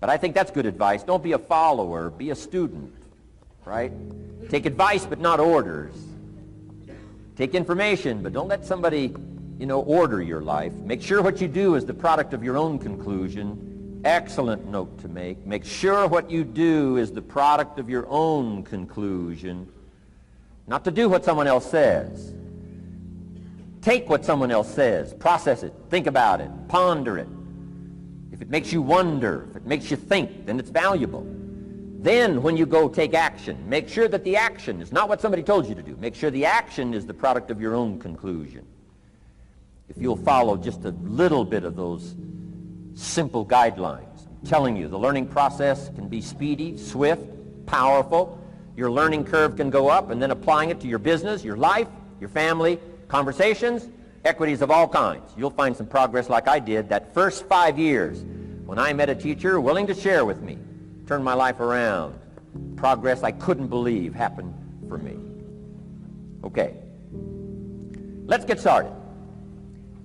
But I think that's good advice. Don't be a follower, be a student, right? Take advice but not orders. Take information, but don't let somebody, order your life. Make sure what you do is the product of your own conclusion. Excellent note to make. Make sure what you do is the product of your own conclusion. Not to do what someone else says. Take what someone else says, process it, think about it, ponder it. If it makes you wonder, if it makes you think, then it's valuable. Then when you go take action, make sure that the action is not what somebody told you to do. Make sure the action is the product of your own conclusion. If you'll follow just a little bit of those simple guidelines, I'm telling you, the learning process can be speedy, swift, powerful. Your learning curve can go up, and then applying it to your business, your life, your family, conversations, equities of all kinds. You'll find some progress like I did that first 5 years when I met a teacher willing to share with me, turn my life around. Progress I couldn't believe happened for me. Okay, let's get started.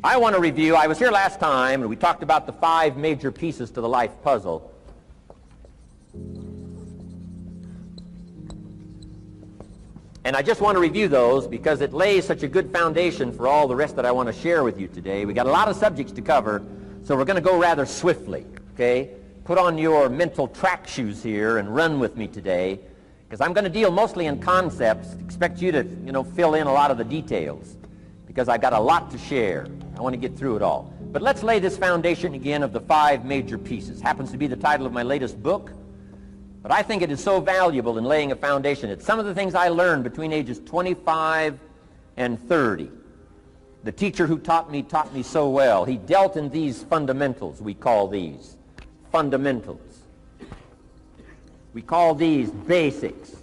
I want to review, I was here last time and we talked about the 5 major pieces to the life puzzle. And I just want to review those because it lays such a good foundation for all the rest that I want to share with you today. We got a lot of subjects to cover, so we're going to go rather swiftly, okay? Put on your mental track shoes here and run with me today, because I'm going to deal mostly in concepts. Expect you to, fill in a lot of the details, because I've got a lot to share. I want to get through it all. But let's lay this foundation again of the 5 major pieces. Happens to be the title of my latest book. But I think it is so valuable in laying a foundation. It's some of the things I learned between ages 25 and 30. The teacher who taught me so well. He dealt in these fundamentals, we call these. Fundamentals. We call these basics.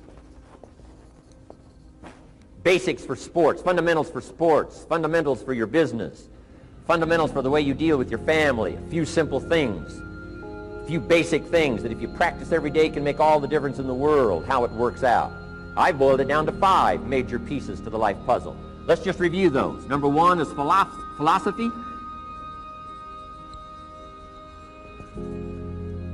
Basics for sports, fundamentals for sports, fundamentals for your business, fundamentals for the way you deal with your family, a few simple things. A few basic things that if you practice every day can make all the difference in the world, how it works out. I boiled it down to 5 major pieces to the life puzzle. Let's just review those. Number 1 is philosophy.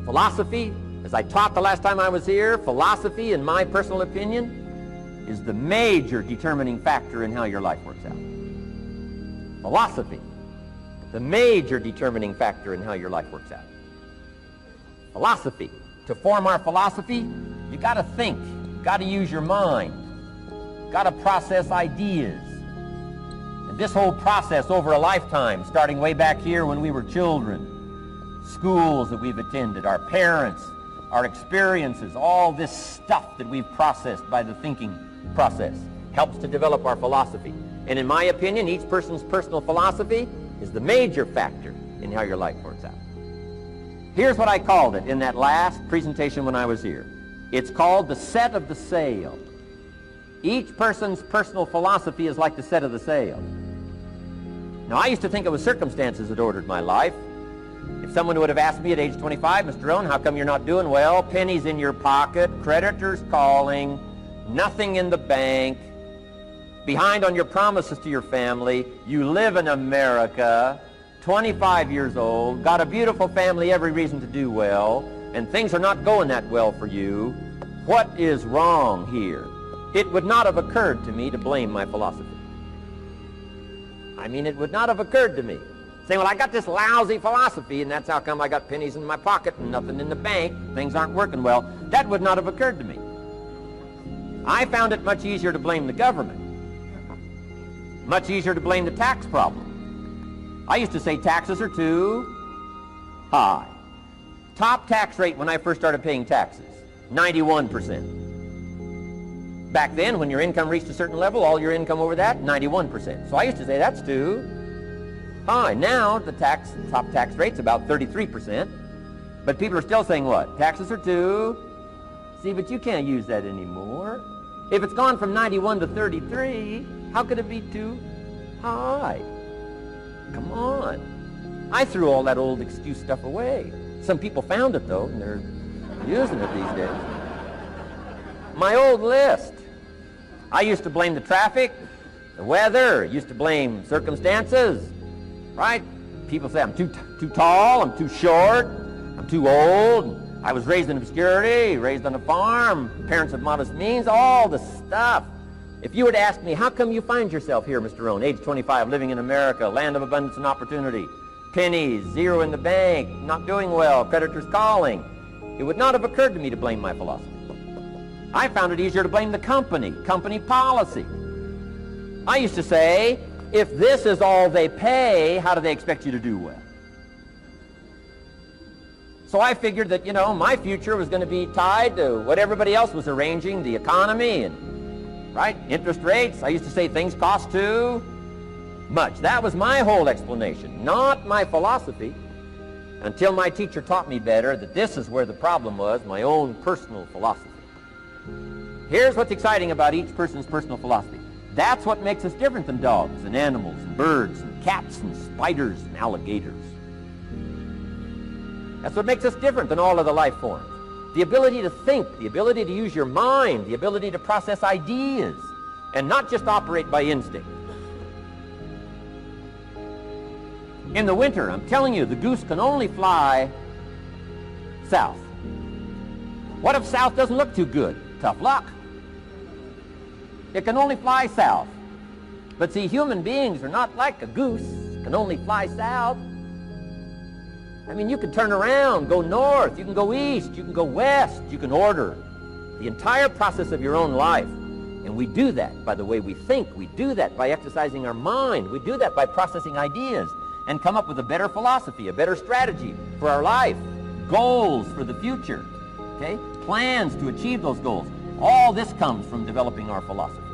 Philosophy, as I taught the last time I was here, philosophy, in my personal opinion, is the major determining factor in how your life works out. Philosophy, the major determining factor in how your life works out. Philosophy. To form our philosophy, you got to think. You got to use your mind. You got to process ideas. And this whole process over a lifetime, starting way back here when we were children, schools that we've attended, our parents, our experiences, all this stuff that we've processed by the thinking process helps to develop our philosophy. And in my opinion, each person's personal philosophy is the major factor in how your life works out. Here's what I called it in that last presentation when I was here. It's called the set of the sail. Each person's personal philosophy is like the set of the sail. Now, I used to think it was circumstances that ordered my life. If someone would have asked me at age 25, Mr. Rohn, how come you're not doing well? Pennies in your pocket, creditors calling, nothing in the bank, behind on your promises to your family, you live in America, 25 years old, got a beautiful family, every reason to do well, and things are not going that well for you. What is wrong here? It would not have occurred to me to blame my philosophy. I mean, it would not have occurred to me. Saying, well, I got this lousy philosophy, and that's how come I got pennies in my pocket and nothing in the bank. Things aren't working well. That would not have occurred to me. I found it much easier to blame the government. Much easier to blame the tax problem. I used to say taxes are too high. Top tax rate when I first started paying taxes, 91%. Back then, when your income reached a certain level, all your income over that, 91%. So I used to say that's too high. Now, the top tax rate's about 33%. But people are still saying what? Taxes are too. See, but you can't use that anymore. If it's gone from 91 to 33, how could it be too high? Come on. I threw all that old excuse stuff away. Some people found it, though, and they're using it these days. My old list. I used to blame the traffic, the weather, used to blame circumstances, right? People say I'm too tall, I'm too short, I'm too old, I was raised in obscurity, raised on a farm, parents of modest means, all the stuff. If you were to ask me, how come you find yourself here, Mr. Rohn, age 25, living in America, land of abundance and opportunity, pennies, zero in the bank, not doing well, creditors calling, it would not have occurred to me to blame my philosophy. I found it easier to blame the company policy. I used to say, if this is all they pay, how do they expect you to do well? So I figured that, my future was going to be tied to what everybody else was arranging, the economy and, right, interest rates. I used to say things cost too much. That was my whole explanation, not my philosophy, until my teacher taught me better that this is where the problem was, my own personal philosophy. Here's what's exciting about each person's personal philosophy. That's what makes us different than dogs and animals and birds and cats and spiders and alligators. That's what makes us different than all of the life forms. The ability to think, the ability to use your mind, the ability to process ideas, and not just operate by instinct. In the winter, I'm telling you, the goose can only fly south. What if south doesn't look too good? Tough luck. It can only fly south. But see, human beings are not like a goose, can only fly south. I mean, you can turn around, go north, you can go east, you can go west, you can order the entire process of your own life. And we do that by the way we think. We do that by exercising our mind. We do that by processing ideas and come up with a better philosophy, a better strategy for our life, goals for the future, okay? Plans to achieve those goals. All this comes from developing our philosophy.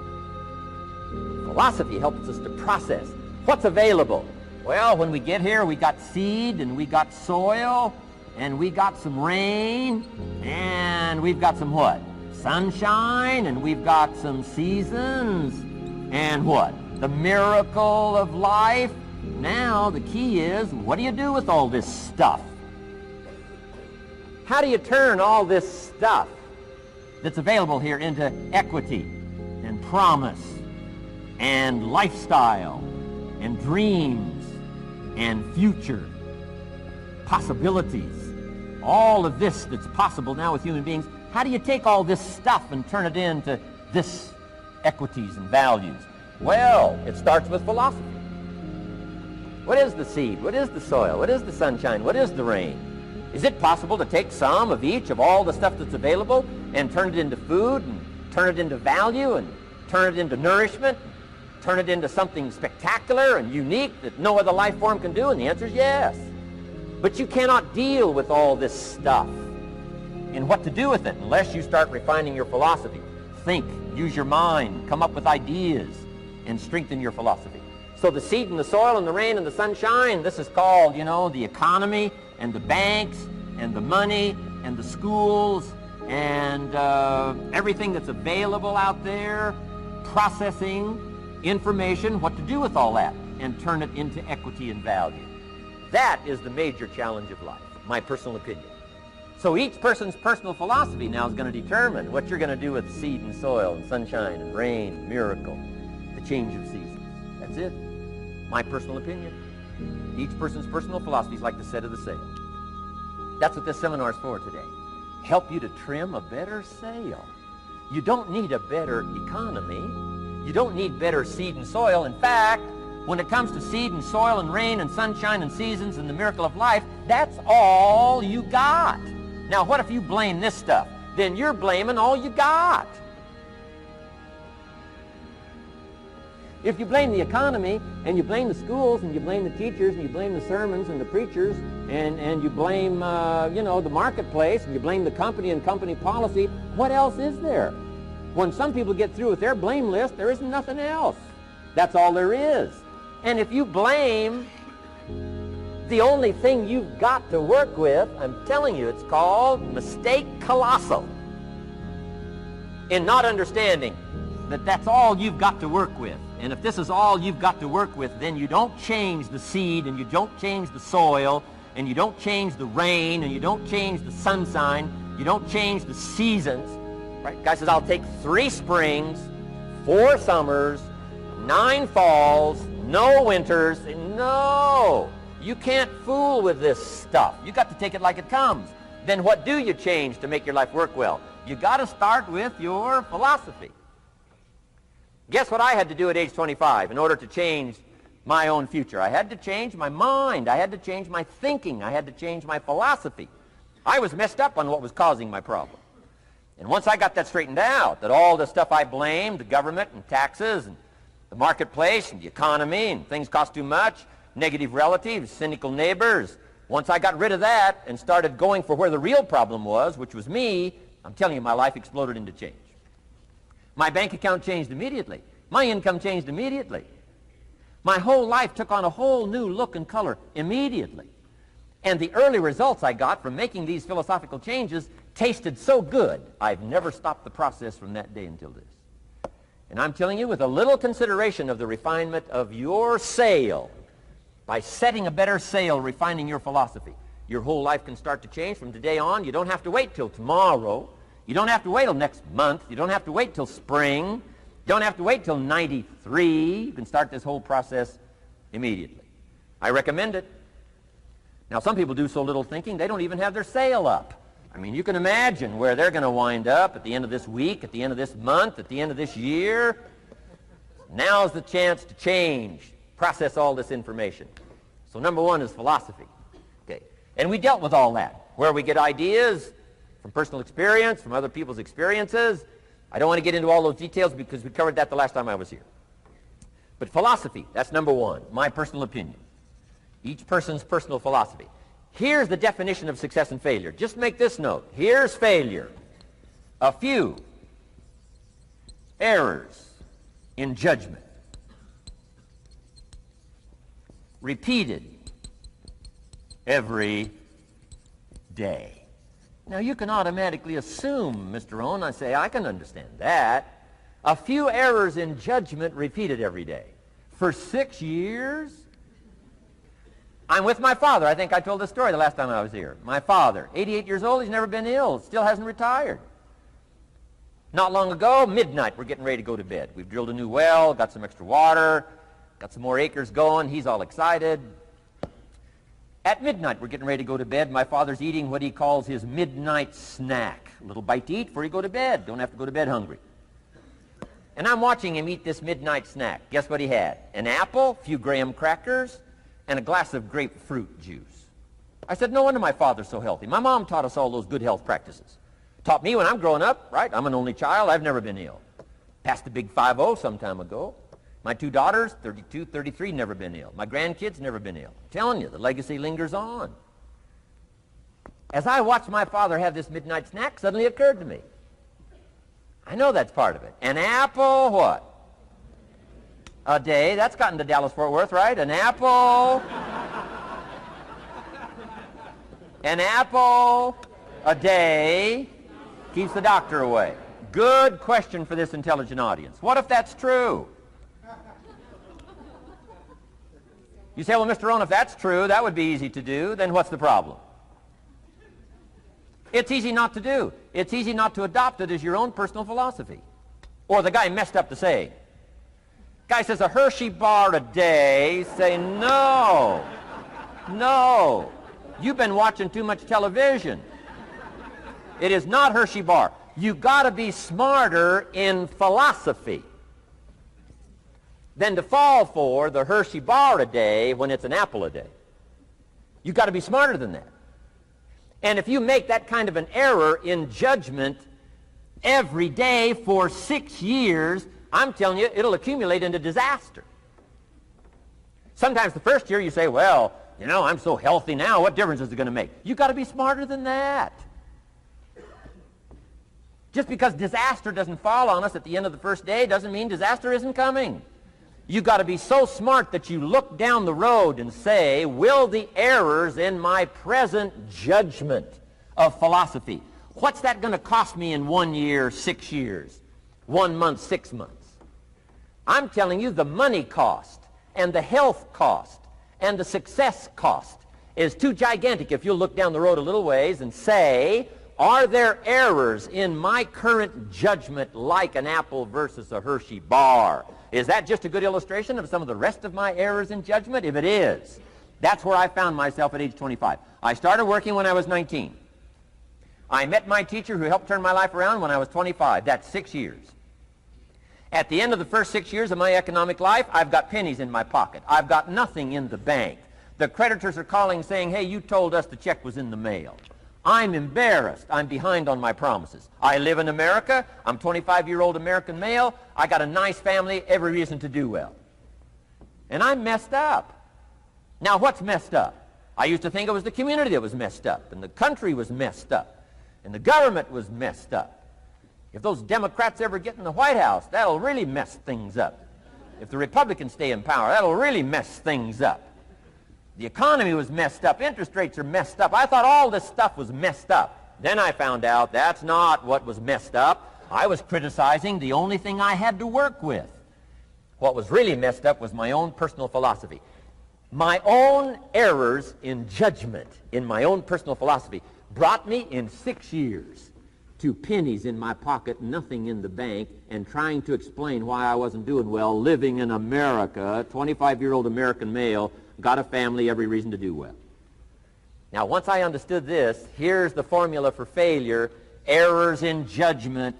Philosophy helps us to process what's available. Well, when we get here, we got seed, and we got soil, and we got some rain, and we've got some what? Sunshine, and we've got some seasons, and what? The miracle of life. Now, the key is, what do you do with all this stuff? How do you turn all this stuff that's available here into equity and promise and lifestyle and dreams and future possibilities? All of this that's possible now with human beings, how do you take all this stuff and turn it into this equities and values? Well, it starts with philosophy. What is the seed? What is the soil? What is the sunshine? What is the rain? Is it possible to take some of each of all the stuff that's available and turn it into food and turn it into value and turn it into nourishment, turn it into something spectacular and unique that no other life form can do? And the answer is yes. But you cannot deal with all this stuff and what to do with it unless you start refining your philosophy. Think, use your mind, come up with ideas, and strengthen your philosophy. So the seed and the soil and the rain and the sunshine, this is called, the economy and the banks and the money and the schools and everything that's available out there, processing information, what to do with all that, and turn it into equity and value. That is the major challenge of life, my personal opinion. So each person's personal philosophy now is going to determine what you're going to do with seed and soil and sunshine and rain, miracle, the change of seasons. That's it. My personal opinion. Each person's personal philosophy is like the set of the sail. That's what this seminar is for today. Help you to trim a better sail. You don't need a better economy. You don't need better seed and soil. In fact, when it comes to seed and soil and rain and sunshine and seasons and the miracle of life, that's all you got. Now, what if you blame this stuff? Then you're blaming all you got. If you blame the economy, and you blame the schools, and you blame the teachers, and you blame the sermons and the preachers, and you blame, the marketplace, and you blame the company and company policy, what else is there? When some people get through with their blame list, there isn't nothing else. That's all there is. And if you blame the only thing you've got to work with, I'm telling you, it's called mistake colossal in not understanding that that's all you've got to work with. And if this is all you've got to work with, then you don't change the seed, and you don't change the soil, and you don't change the rain, and you don't change the sunshine, you don't change the seasons. Right? Guy says, I'll take 3 springs, 4 summers, 9 falls, no winters. No! You can't fool with this stuff. You got to take it like it comes. then what do you change to make your life work well? You got to start with your philosophy. Guess what I had to do at age 25 in order to change my own future? I had to change my mind. I had to change my thinking. I had to change my philosophy. I was messed up on what was causing my problem. And once I got that straightened out, that all the stuff I blamed, the government and taxes and the marketplace and the economy and things cost too much, negative relatives, cynical neighbors, once I got rid of that and started going for where the real problem was, which was me, I'm telling you, my life exploded into change. My bank account changed immediately. My income changed immediately. My whole life took on a whole new look and color immediately. And the early results I got from making these philosophical changes tasted so good, I've never stopped the process from that day until this. And I'm telling you, with a little consideration of the refinement of your sail, by setting a better sail, refining your philosophy, your whole life can start to change from today on. You don't have to wait till tomorrow. You don't have to wait till next month. You don't have to wait till spring. You don't have to wait till 93. You can start this whole process immediately. I recommend it. Now, some people do so little thinking, they don't even have their sail up. I mean, you can imagine where they're going to wind up at the end of this week, at the end of this month, at the end of this year. Now's the chance to change, process all this information. So number one is philosophy. Okay. And we dealt with all that, where we get ideas from personal experience, from other people's experiences. I don't want to get into all those details because we covered that the last time I was here. But philosophy, that's number one, my personal opinion. Each person's personal philosophy. Here's the definition of success and failure. Just make this note. Here's failure. A few errors in judgment, repeated every day. Now, you can automatically assume, Mr. Rohn, I say, I can understand that. A few errors in judgment repeated every day. For 6 years? I'm with my father. I think I told this story the last time I was here. My father, 88 years old, he's never been ill, still hasn't retired. Not long ago, midnight, we're getting ready to go to bed. We've drilled a new well, got some extra water, got some more acres going. He's all excited. At midnight, we're getting ready to go to bed. My father's eating what he calls his midnight snack. A little bite to eat before you go to bed. Don't have to go to bed hungry. And I'm watching him eat this midnight snack. Guess what he had? An apple, a few graham crackers, and a glass of grapefruit juice. I said, no wonder my father's so healthy. My mom taught us all those good health practices. Taught me when I'm growing up, right? I'm an only child. I've never been ill. Passed the big 5-0 some time ago. My 2 daughters, 32, 33, never been ill. My grandkids, never been ill. I'm telling you, the legacy lingers on. As I watched my father have this midnight snack, suddenly occurred to me. I know that's part of it. An apple, what? A day. That's gotten to Dallas-Fort Worth, right? An apple. An apple a day keeps the doctor away. Good question for this intelligent audience. What if that's true? You say, well, Mr. Rohn, if that's true, that would be easy to do. Then what's the problem? It's easy not to do. It's easy not to adopt it as your own personal philosophy. Or the guy messed up the saying. Guy says a Hershey bar a day. Say, no. No. You've been watching too much television. It is not Hershey bar. You've got to be smarter in philosophy than to fall for the Hershey bar a day when it's an apple a day. You've got to be smarter than that. And if you make that kind of an error in judgment every day for 6 years, I'm telling you, it'll accumulate into disaster. Sometimes the first year you say, well, you know, I'm so healthy now, what difference is it going to make? You've got to be smarter than that. Just because disaster doesn't fall on us at the end of the first day doesn't mean disaster isn't coming. You've got to be so smart that you look down the road and say, will the errors in my present judgment of philosophy, what's that going to cost me in 1 year, 6 years, 1 month, 6 months? I'm telling you, the money cost and the health cost and the success cost is too gigantic if you'll look down the road a little ways and say, are there errors in my current judgment like an apple versus a Hershey bar? Is that just a good illustration of some of the rest of my errors in judgment? If it is, that's where I found myself at age 25. I started working when I was 19. I met my teacher who helped turn my life around when I was 25. That's 6 years. At the end of the first 6 years of my economic life, I've got pennies in my pocket. I've got nothing in the bank. The creditors are calling saying, hey, you told us the check was in the mail. I'm embarrassed. I'm behind on my promises. I live in America. I'm 25-year-old American male. I got a nice family, every reason to do well. And I'm messed up. Now, what's messed up? I used to think it was the community that was messed up, and the country was messed up, and the government was messed up. If those Democrats ever get in the White House, that'll really mess things up. If the Republicans stay in power, that'll really mess things up. The economy was messed up. Interest rates are messed up. I thought all this stuff was messed up. Then I found out that's not what was messed up. I was criticizing the only thing I had to work with. What was really messed up was my own personal philosophy. My own errors in judgment in my own personal philosophy brought me in 6 years to pennies in my pocket, nothing in the bank, and trying to explain why I wasn't doing well, living in America, 25-year-old American male, got a family, every reason to do well. Now, once I understood this, here's the formula for failure: errors in judgment,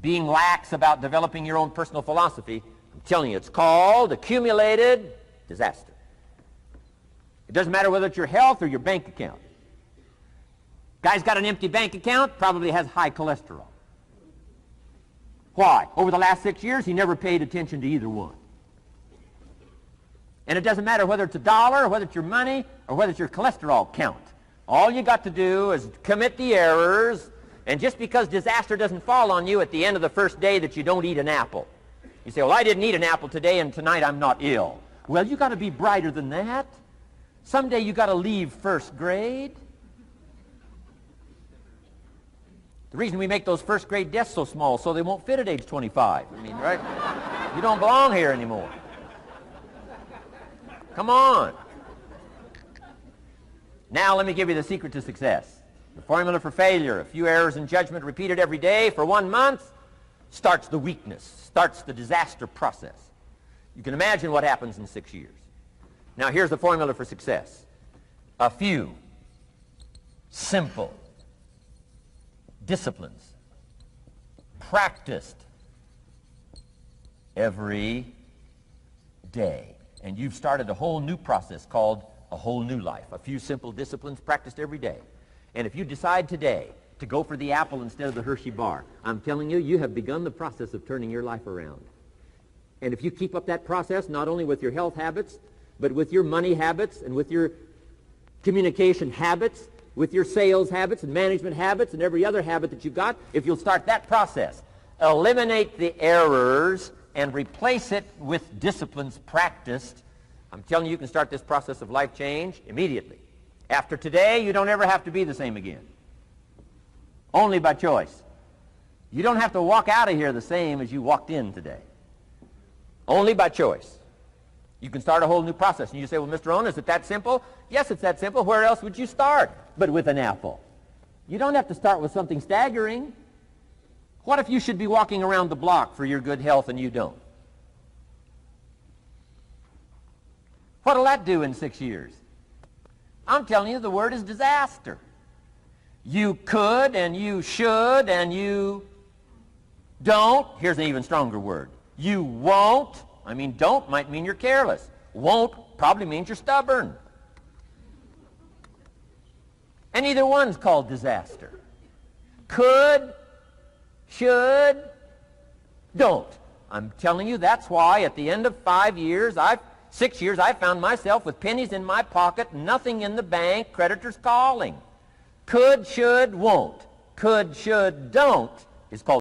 being lax about developing your own personal philosophy. I'm telling you, it's called accumulated disaster. It doesn't matter whether it's your health or your bank account. Guy's got an empty bank account, probably has high cholesterol. Why? Over the last 6 years, he never paid attention to either one. And it doesn't matter whether it's a dollar, or whether it's your money, or whether it's your cholesterol count. All you got to do is commit the errors, and just because disaster doesn't fall on you at the end of the first day that you don't eat an apple. You say, well, I didn't eat an apple today, and tonight I'm not ill. Well, you got to be brighter than that. Someday you got to leave first grade. The reason we make those first grade desks so small so they won't fit at age 25. I mean, right? You don't belong here anymore. Come on. Now let me give you the secret to success. The formula for failure: a few errors in judgment repeated every day for 1 month starts the weakness, starts the disaster process. You can imagine what happens in 6 years. Now here's the formula for success: a few simple disciplines practiced every day. And you've started a whole new process called a whole new life. A few simple disciplines practiced every day. And if you decide today to go for the apple instead of the Hershey bar, I'm telling you, you have begun the process of turning your life around. And if you keep up that process, not only with your health habits, but with your money habits and with your communication habits, with your sales habits and management habits and every other habit that you've got, if you'll start that process, eliminate the errors and replace it with disciplines practiced, I'm telling you, you can start this process of life change immediately. After today, you don't ever have to be the same again. Only by choice. You don't have to walk out of here the same as you walked in today. Only by choice. You can start a whole new process. And you say, well, Mr. Rohn, is it that simple? Yes, it's that simple. Where else would you start but with an apple? You don't have to start with something staggering. What if you should be walking around the block for your good health and you don't? What'll that do in 6 years? I'm telling you, the word is disaster. You could and you should and you don't. Here's an even stronger word. You won't. I mean, don't might mean you're careless. Won't probably means you're stubborn. And either one's called disaster. Could, should, don't. I'm telling you, that's why at the end of 6 years, I found myself with pennies in my pocket, nothing in the bank, creditors calling. Could, should, won't. Could, should, don't is called